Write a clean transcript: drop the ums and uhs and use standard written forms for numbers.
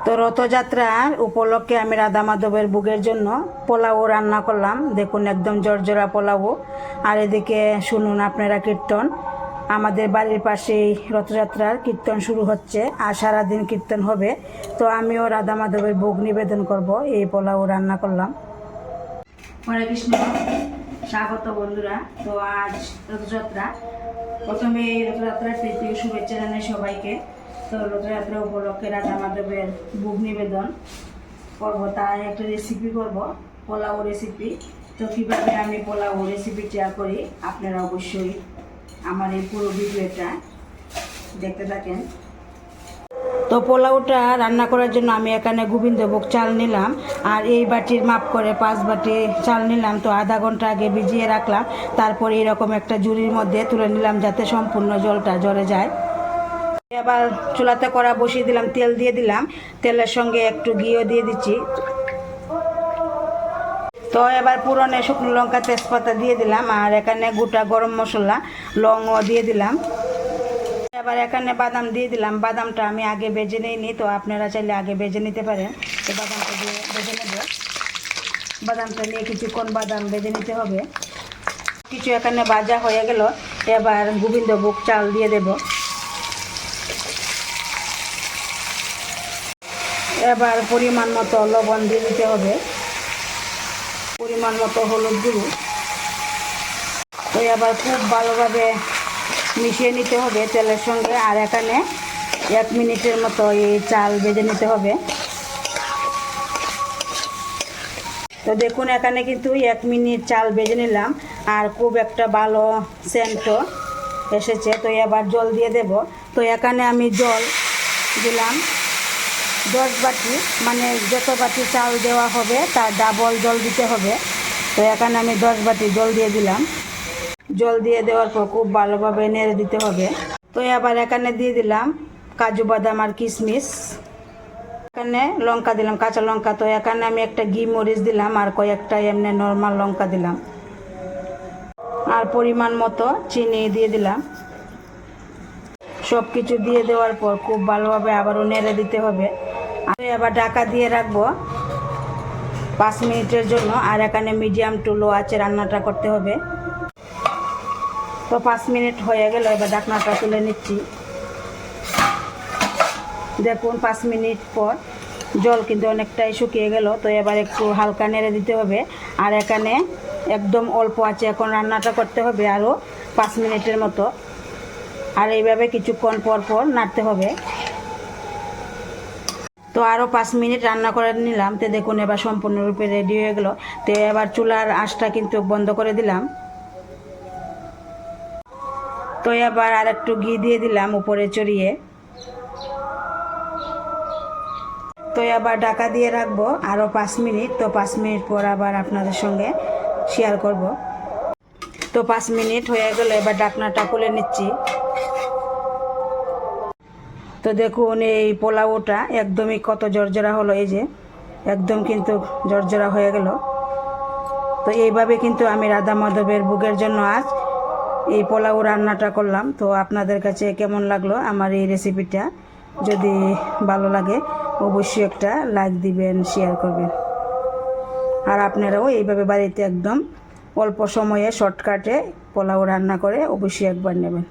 তো রথযাত্রার উপলক্ষে আমি রাধা মাধবের ভোগের জন্য পোলাও রান্না করলাম। দেখুন একদম জর্জরা পোলাও। আর এদিকে শুনুন আপনারা কীর্তন। আমাদের বাড়ির পাশেই রথযাত্রার কীর্তন শুরু হচ্ছে আর সারাদিন কীর্তন হবে। তো আমিও রাধা মাধবের ভোগ নিবেদন করব, এই পোলাও রান্না করলাম। হরে কৃষ্ণ, স্বাগত বন্ধুরা। তো আজ রথযাত্রা, প্রথমে এই রথযাত্রার প্রীতি শুভেচ্ছা জানাই সবাইকে। তো রথযাত্রা উপলক্ষে রাধা মাধবের ভোগ নিবেদন করব, তার একটা রেসিপি করব, পোলাও রেসিপি। তো কীভাবে আমি পোলাও রেসিপিটা করি আপনারা অবশ্যই আমার এই পুরো ভিডিওটা দেখতে থাকেন। তো পোলাওটা রান্না করার জন্য আমি এখানে গোবিন্দভোগ চাল নিলাম, আর এই বাটির মাপ করে 5 বাটি চাল নিলাম। তো আধা ঘন্টা আগে ভিজিয়ে রাখলাম, তারপরে এরকম একটা ঝুড়ির মধ্যে তুলে নিলাম যাতে সম্পূর্ণ জলটা ঝরে যায়। এবার চুলাতে কড়া বসিয়ে দিলাম, তেল দিয়ে দিলাম, তেলের সঙ্গে একটু ঘিও দিয়ে দিচ্ছি। তো এবার পুরনে শুকনো লঙ্কা তেজপাতা দিয়ে দিলাম, আর এখানে গোটা গরম মশলা লংও দিয়ে দিলাম। এবার এখানে বাদাম দিয়ে দিলাম। বাদামটা আমি আগে ভেজে নিইনি, তো আপনারা চাইলে আগে ভেজে নিতে পারেন। তো বাদামটা দিয়ে ভেজে নেব। বাদামটা নিয়ে কিছুক্ষণ বাদাম ভেজে নিতে হবে। কিছু এখানে ভাজা হয়ে গেল, এবার গোবিন্দভোগ চাল দিয়ে দেব। এবার পরিমাণ মতো লবণ দিয়ে দিতে হবে, পরিমাণ মতো হলুদ গুঁড়ো। তো এবার খুব ভালোভাবে মিশিয়ে নিতে হবে তেলের সঙ্গে। আর এখানে 1 মিনিটের মতো এই চাল ভেজে নিতে হবে। তো দেখুন এখানে কিন্তু 1 মিনিট চাল ভেজে নিলাম, আর খুব একটা ভালো সেন্টও এসেছে। তো এবার জল দিয়ে দেব। তো এখানে আমি জল দিলাম 10 বাটি, মানে যত বাটি চাল দেওয়া হবে তার ডাবল জল দিতে হবে। তো এখানে আমি 10 বাটি জল দিয়ে দিলাম। জল দিয়ে দেওয়ার পর খুব ভালোভাবে নেড়ে দিতে হবে। তো এবার এখানে দিয়ে দিলাম কাজু বাদাম আর কিশমিশ। এখানে লঙ্কা দিলাম, কাঁচা লঙ্কা। তো এখানে আমি একটা ঘি মরিচ দিলাম, আর কয়েকটা এমনি নর্মাল লঙ্কা দিলাম, আর পরিমাণ মতো চিনি দিয়ে দিলাম। সব কিছু দিয়ে দেওয়ার পর খুব ভালোভাবে আবারও নেড়ে দিতে হবে। আমি এবার ঢাকা দিয়ে রাখবো 5 মিনিটের জন্য। আর এখানে মিডিয়াম টু লো আঁচে রান্নাটা করতে হবে। তো 5 মিনিট হয়ে গেল, এবার ঢাকনাটা তুলে নিচ্ছি। দেখুন 5 মিনিট পর জল কিন্তু অনেকটাই শুকিয়ে গেল। তো এবার একটু হালকা নেড়ে দিতে হবে। আর এখানে একদম অল্প আঁচে এখন রান্নাটা করতে হবে আরও 5 মিনিটের মতো। আর এইভাবে কিছুক্ষণ পর পর নাড়তে হবে। তো আরও 5 মিনিট রান্না করে নিলাম। তো দেখুন এবার সম্পূর্ণরূপে রেডি হয়ে গেল। তো এবার চুলার আঁচটা কিন্তু বন্ধ করে দিলাম। তো এবার আর একটু ঘি দিয়ে দিলাম উপরে চড়িয়ে। তো এবার ঢাকা দিয়ে রাখবো আরও 5 মিনিট। তো 5 মিনিট পর আবার আপনাদের সঙ্গে শেয়ার করব। তো 5 মিনিট হয়ে গেল, এবার ঢাকনাটা খুলে নিচ্ছি। তো দেখুন এই পোলাওটা একদমই কত জর্জরা হলো, এই যে একদম কিন্তু জর্জরা হয়ে গেল। তো এইভাবে কিন্তু আমি রাধা মাধবের ভোগের জন্য আজ এই পোলাও রান্নাটা করলাম। তো আপনাদের কাছে কেমন লাগলো আমার এই রেসিপিটা? যদি ভালো লাগে অবশ্যই একটা লাইক দিবেন, শেয়ার করবেন। আর আপনারাও এইভাবে বাড়িতে একদম অল্প সময়ে শর্টকাটে পোলাও রান্না করে অবশ্যই একবার নেবেন।